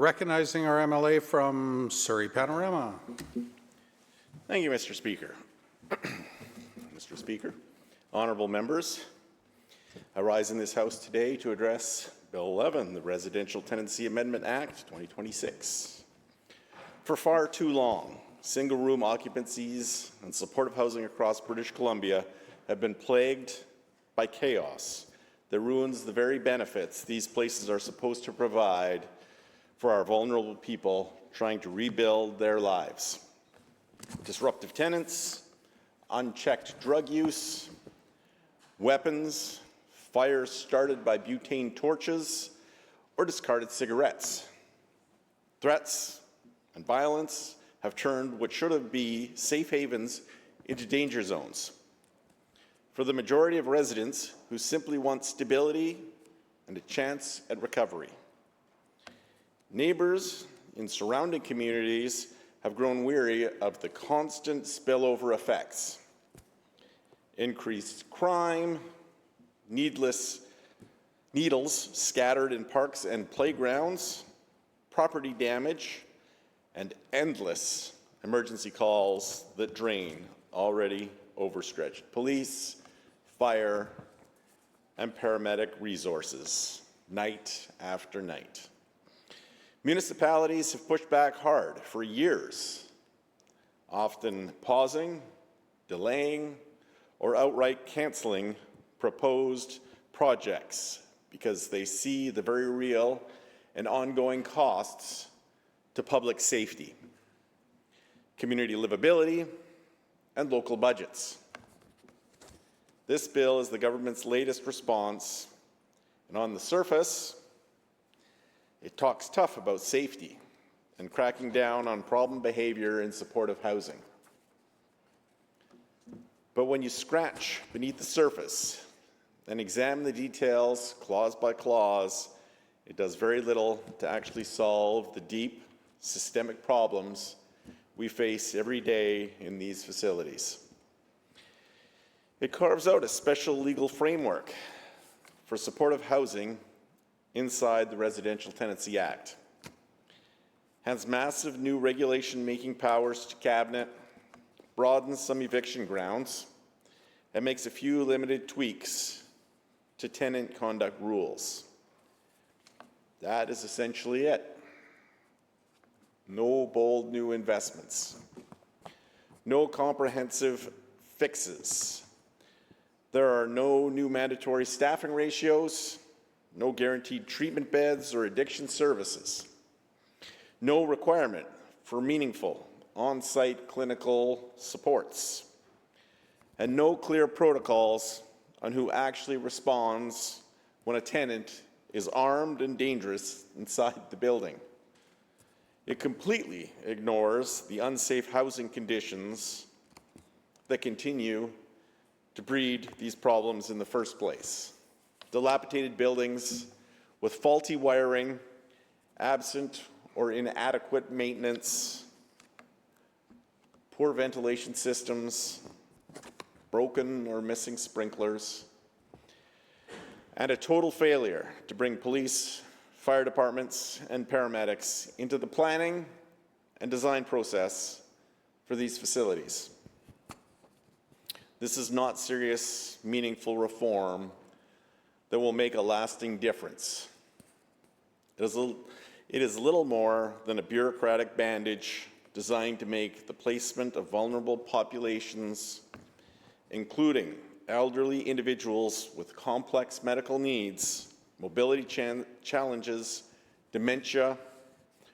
recognizing our MLA from Surrey Panorama. Thank you, Mr. Speaker. Mr. Speaker, honourable members, I rise in this House today to address Bill 11, the Residential Tenancy Amendment Act 2026. For far too long, single-room occupancies and supportive housing across British Columbia have been plagued by chaos that ruins the very benefits these places are supposed to provide for our vulnerable people trying to rebuild their lives. Disruptive tenants, unchecked drug use, weapons, fires started by butane torches or discarded cigarettes. Threats and violence have turned what should have been safe havens into danger zones. For the majority of residents who simply want stability and a chance at recovery. Neighbors in surrounding communities have grown weary of the constant spillover effects. Increased crime, needles scattered in parks and playgrounds, property damage, and endless emergency calls that drain already overstretched police, fire, and paramedic resources, night after night. Municipalities have pushed back hard for years, often pausing, delaying, or outright canceling proposed projects because they see the very real and ongoing costs to public safety, community livability, and local budgets. This bill is the government's latest response, and on the surface, it talks tough about safety and cracking down on problem behavior in supportive housing. But when you scratch beneath the surface and examine the details clause by clause, it does very little to actually solve the deep systemic problems we face every day in these facilities. It carves out a special legal framework for supportive housing inside the Residential Tenancy Act, has massive new regulation-making powers to Cabinet, broadens some eviction grounds, and makes a few limited tweaks to tenant conduct rules. That is essentially it. No bold new investments. No comprehensive fixes. There are no new mandatory staffing ratios, no guaranteed treatment beds or addiction services, no requirement for meaningful on-site clinical supports, and no clear protocols on who actually responds when a tenant is armed and dangerous inside the building. It completely ignores the unsafe housing conditions that continue to breed these problems in the first place. Dilapidated buildings with faulty wiring, absent or inadequate maintenance, poor ventilation systems, broken or missing sprinklers, and a total failure to bring police, fire departments, and paramedics into the planning and design process for these facilities. This is not serious, meaningful reform that will make a lasting difference. It is little more than a bureaucratic bandage designed to make the placement of vulnerable populations, including elderly individuals with complex medical needs, mobility challenges, dementia,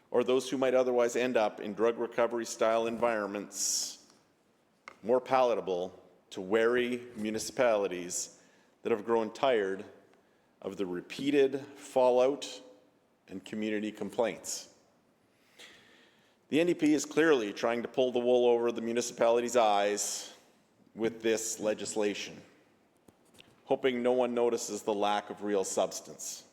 or those who might otherwise end up in drug recovery-style environments, more palatable to wary municipalities that have grown tired of the repeated fallout and community complaints. The NDP is clearly trying to pull the wool over the municipalities' eyes with this legislation, hoping no one notices the lack of real substance.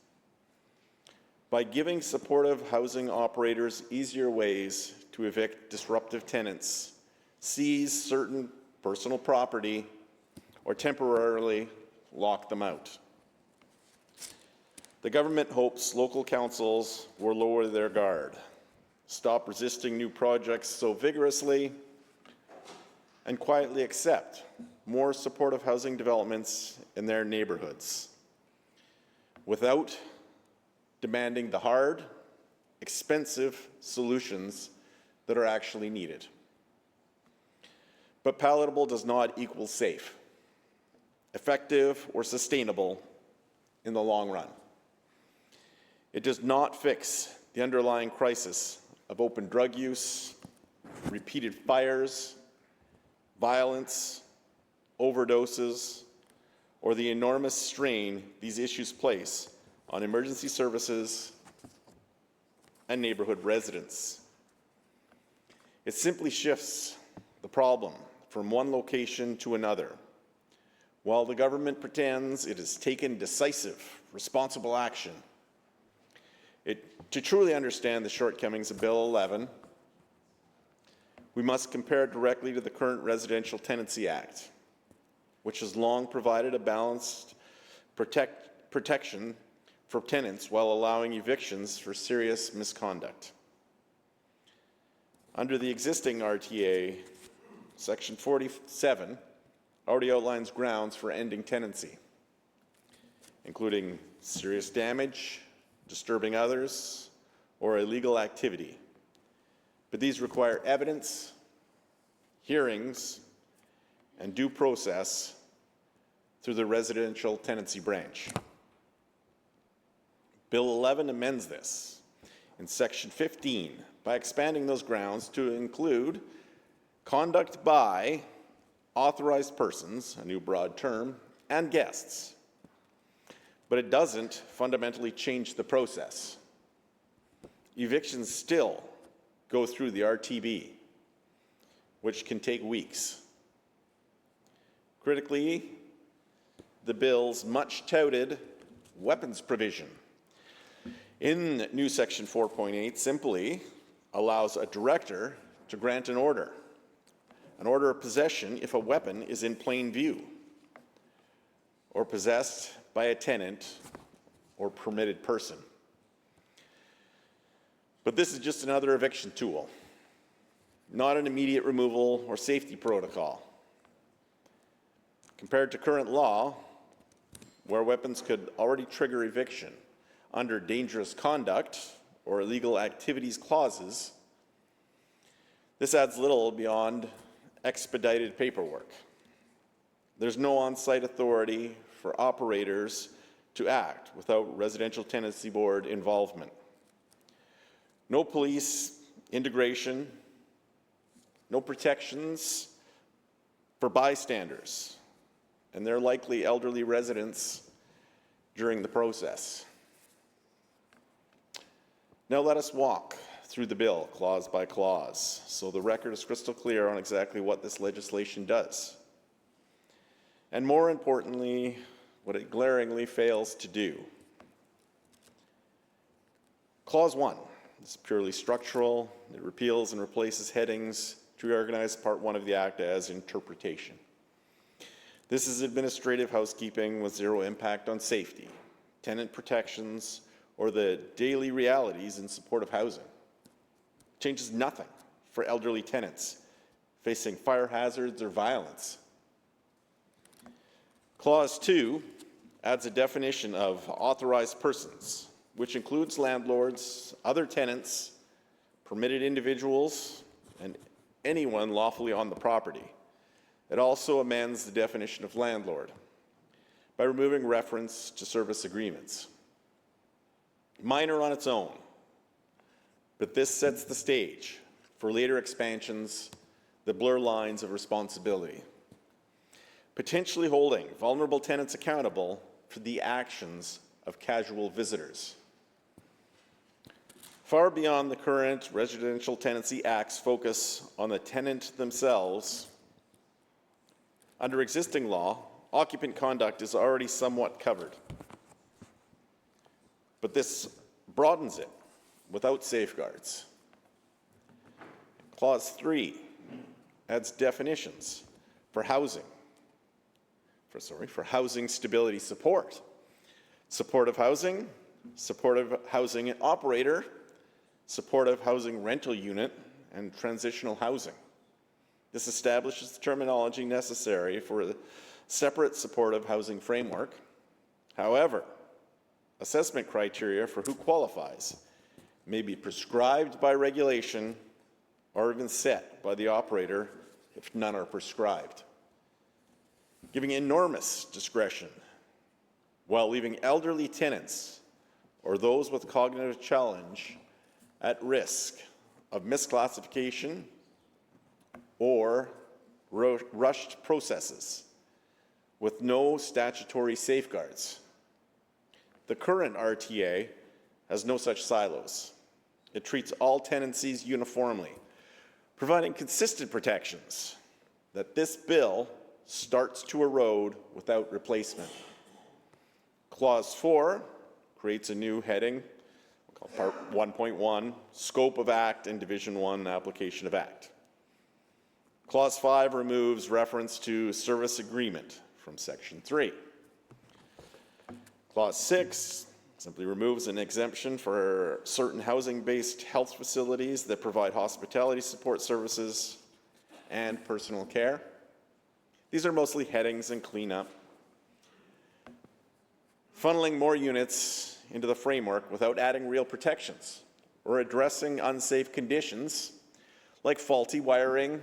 By giving supportive housing operators easier ways to evict disruptive tenants, seize certain personal property, or temporarily lock them out. The government hopes local councils will lower their guard, stop resisting new projects so vigorously, and quietly accept more supportive housing developments in their neighborhoods without demanding the hard, expensive solutions that are actually needed. But palatable does not equal safe, effective, or sustainable in the long run. It does not fix the underlying crisis of open drug use, repeated fires, violence, overdoses, or the enormous strain these issues place on emergency services and neighborhood residents. It simply shifts the problem from one location to another, while the government pretends it has taken decisive, responsible action. To truly understand the shortcomings of Bill 11, we must compare it directly to the current Residential Tenancy Act, which has long provided a balanced protection for tenants while allowing evictions for serious misconduct. Under the existing RTA, Section 47 already outlines grounds for ending tenancy, including serious damage, disturbing others, or illegal activity. But these require evidence, hearings, and due process through the residential tenancy branch. Bill 11 amends this in Section 15 by expanding those grounds to include conduct by authorized persons, a new broad term, and guests. But it doesn't fundamentally change the process. Evictions still go through the RTB, which can take weeks. Critically, the bill's much-touted weapons provision in new Section 4.8 simply allows a director to grant an order of possession if a weapon is in plain view or possessed by a tenant or permitted person. But this is just another eviction tool, not an immediate removal or safety protocol. Compared to current law, where weapons could already trigger eviction under dangerous conduct or illegal activities clauses, this adds little beyond expedited paperwork. There's no on-site authority for operators to act without Residential Tenancy Board involvement. No police integration, no protections for bystanders and their likely elderly residents during the process. Now let us walk through the bill clause by clause so the record is crystal clear on exactly what this legislation does. And more importantly, what it glaringly fails to do. Clause 1 is purely structural. It repeals and replaces headings to reorganize Part 1 of the Act as interpretation. This is administrative housekeeping with zero impact on safety, tenant protections, or the daily realities in support of housing. It changes nothing for elderly tenants facing fire hazards or violence. Clause 2 adds a definition of authorized persons, which includes landlords, other tenants, permitted individuals, and anyone lawfully on the property. It also amends the definition of landlord by removing reference to service agreements. Minor on its own, but this sets the stage for later expansions that blur lines of responsibility, potentially holding vulnerable tenants accountable for the actions of casual visitors. Far beyond the current Residential Tenancy Act's focus on the tenant themselves, under existing law, occupant conduct is already somewhat covered. But this broadens it without safeguards. Clause 3 adds definitions for housing stability support, supportive housing, supportive housing operator, supportive housing rental unit, and transitional housing. This establishes the terminology necessary for a separate supportive housing framework. However, assessment criteria for who qualifies may be prescribed by regulation or even set by the operator if none are prescribed, giving enormous discretion while leaving elderly tenants or those with cognitive challenge at risk of misclassification or rushed processes with no statutory safeguards. The current RTA has no such silos. It treats all tenancies uniformly, providing consistent protections that this bill starts to erode without replacement. Clause 4 creates a new heading, called Part 1.1, Scope of Act and Division 1, Application of Act. Clause 5 removes reference to service agreement from Section 3. Clause 6 simply removes an exemption for certain housing-based health facilities that provide hospitality support services and personal care. These are mostly headings and cleanup. Funneling more units into the framework without adding real protections or addressing unsafe conditions like faulty wiring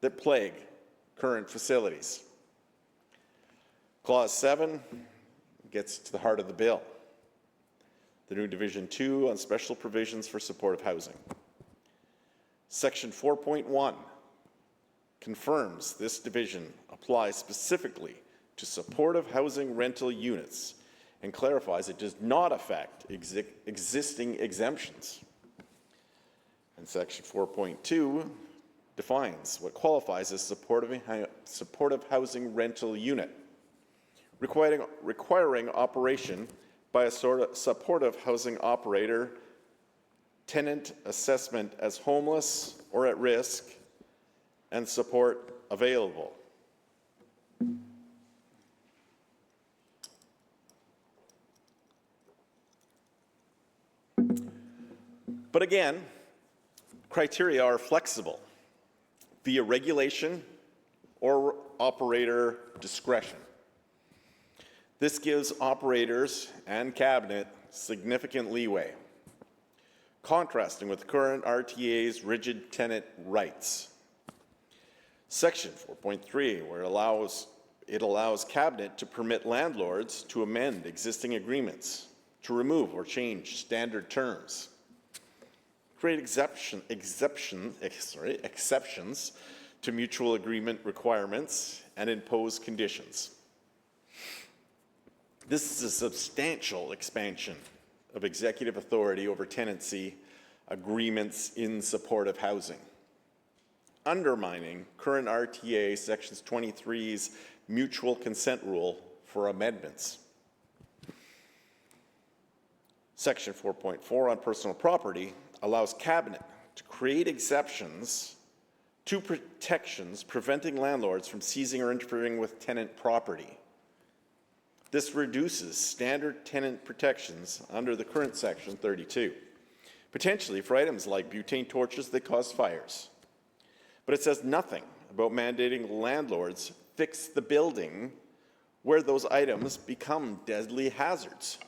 that plague current facilities. Clause 7 gets to the heart of the bill. The new Division 2 on special provisions for supportive housing. Section 4.1 confirms this division applies specifically to supportive housing rental units and clarifies it does not affect existing exemptions. And Section 4.2 defines what qualifies as supportive housing rental unit, requiring operation by a supportive housing operator, tenant assessment as homeless or at risk, and support available. But again, criteria are flexible via regulation or operator discretion. This gives operators and cabinet significant leeway, contrasting with current RTA's rigid tenant rights. Section 4.3, where it allows cabinet to permit landlords to amend existing agreements, to remove or change standard terms, create exceptions to mutual agreement requirements, and impose conditions. This is a substantial expansion of executive authority over tenancy agreements in supportive housing, undermining current RTA Sections 23's mutual consent rule for amendments. Section 4.4 on personal property allows cabinet to create exceptions to protections preventing landlords from seizing or interfering with tenant property. This reduces standard tenant protections under the current Section 32, potentially for items like butane torches that cause fires. But it says nothing about mandating landlords fix the building where those items become deadly hazards.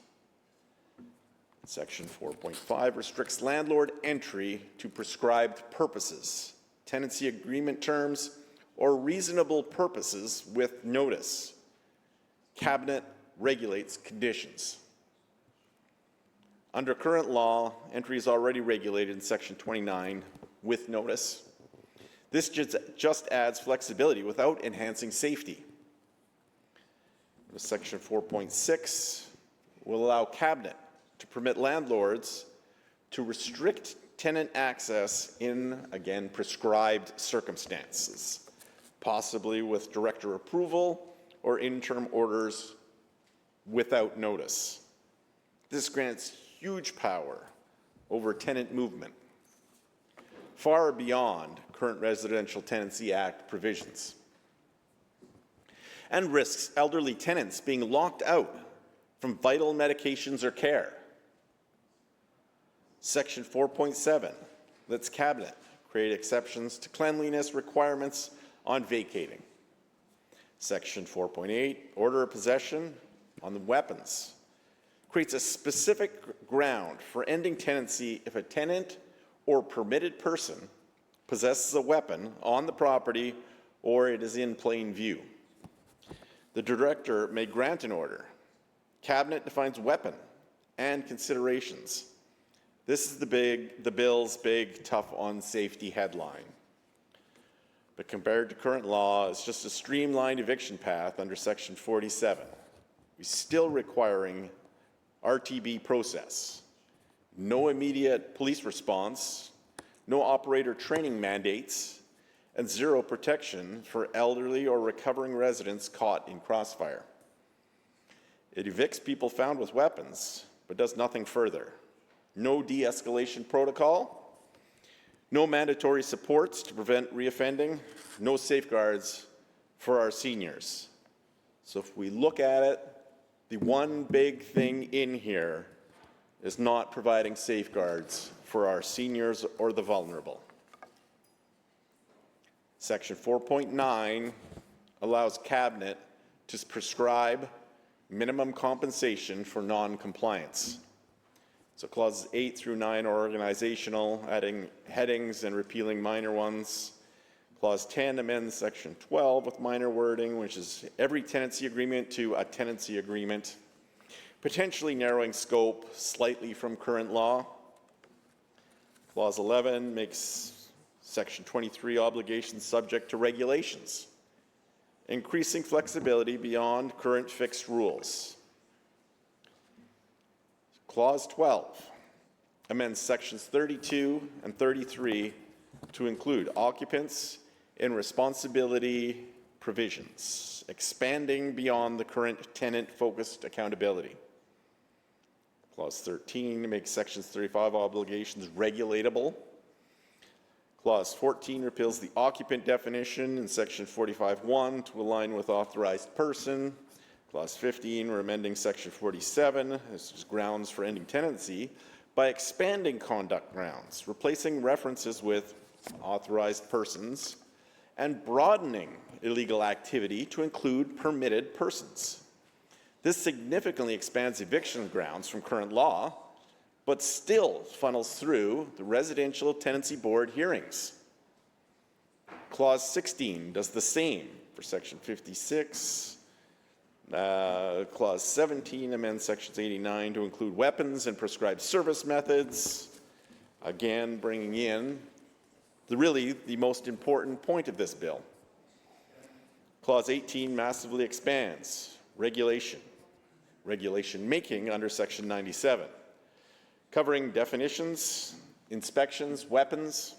Section 4.5 restricts landlord entry to prescribed purposes, tenancy agreement terms, or reasonable purposes with notice. Cabinet regulates conditions. Under current law, entry is already regulated in Section 29 with notice. This just adds flexibility without enhancing safety. Section 4.6 will allow cabinet to permit landlords to restrict tenant access in, again, prescribed circumstances, possibly with director approval or interim orders without notice. This grants huge power over tenant movement, far beyond current Residential Tenancy Act provisions, and risks elderly tenants being locked out from vital medications or care Section 4.7 lets Cabinet create exceptions to cleanliness requirements on vacating. Section 4.8, order of possession on the weapons, creates a specific ground for ending tenancy if a tenant or permitted person possesses a weapon on the property or it is in plain view. The director may grant an order. Cabinet defines weapon and considerations. This is the bill's big tough on safety headline. But compared to current law, it's just a streamlined eviction path under Section 47. We're still requiring RTB process, no immediate police response, no operator training mandates, and zero protection for elderly or recovering residents caught in crossfire. It evicts people found with weapons, but does nothing further. No de-escalation protocol, no mandatory supports to prevent reoffending, no safeguards for our seniors. So if we look at it, the one big thing in here is not providing safeguards for our seniors or the vulnerable. Section 4.9 allows Cabinet to prescribe minimum compensation for non-compliance. So clauses 8 through 9 are organizational, adding headings and repealing minor ones. Clause 10 amends Section 12 with minor wording, which is every tenancy agreement to a tenancy agreement, potentially narrowing scope slightly from current law. Clause 11 makes Section 23 obligations subject to regulations, increasing flexibility beyond current fixed rules. Clause 12 amends Sections 32 and 33 to include occupants in responsibility provisions, expanding beyond the current tenant-focused accountability. Clause 13 makes Sections 35 obligations regulatable. Clause 14 repeals the occupant definition in Section 45(1) to align with authorized person. Clause 15, we're amending Section 47, this is grounds for ending tenancy, by expanding conduct grounds, replacing references with authorized persons, and broadening illegal activity to include permitted persons. This significantly expands eviction grounds from current law, but still funnels through the Residential Tenancy Board hearings. Clause 16 does the same for Section 56. Clause 17 amends Sections 89 to include weapons and prescribed service methods, again bringing in the most important point of this bill. Clause 18 massively expands regulation making under Section 97, covering definitions, inspections, weapons,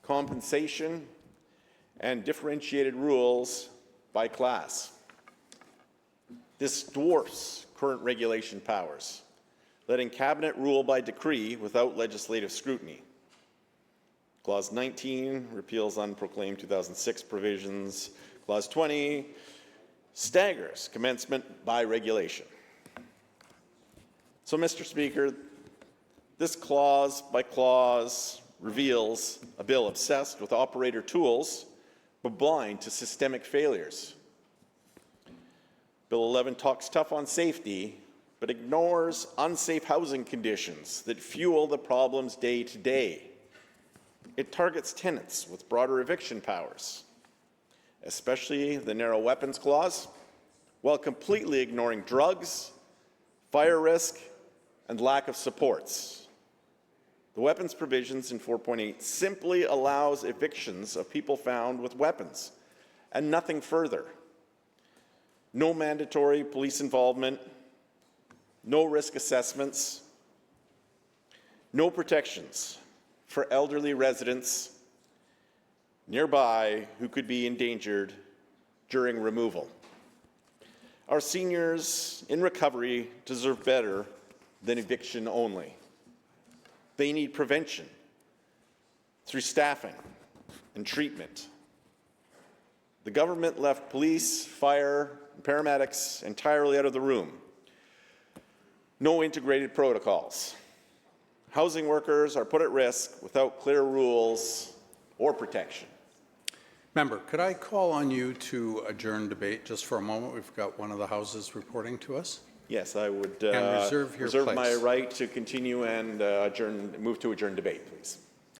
compensation, and differentiated rules by class. This dwarfs current regulation powers, letting Cabinet rule by decree without legislative scrutiny. Clause 19 repeals unproclaimed 2006 provisions. Clause 20 staggers commencement by regulation. So, Mr. Speaker, this clause by clause reveals a bill obsessed with operator tools but blind to systemic failures. Bill 11 talks tough on safety, but ignores unsafe housing conditions that fuel the problems day to day. It targets tenants with broader eviction powers, especially the narrow weapons clause, while completely ignoring drugs, fire risk, and lack of supports. The weapons provisions in 4.8 simply allows evictions of people found with weapons, and nothing further. No mandatory police involvement, no risk assessments, no protections for elderly residents nearby who could be endangered during removal. Our seniors in recovery deserve better than eviction only. They need prevention through staffing and treatment. The government left police, fire, and paramedics entirely out of the room. No integrated protocols. housing workers are put at risk without clear rules or protection. Member, could I call on you to adjourn debate just for a moment? We've got one of the houses reporting to us. Yes, I would And reserve your reserve my place. right to continue and move to adjourn debate, please.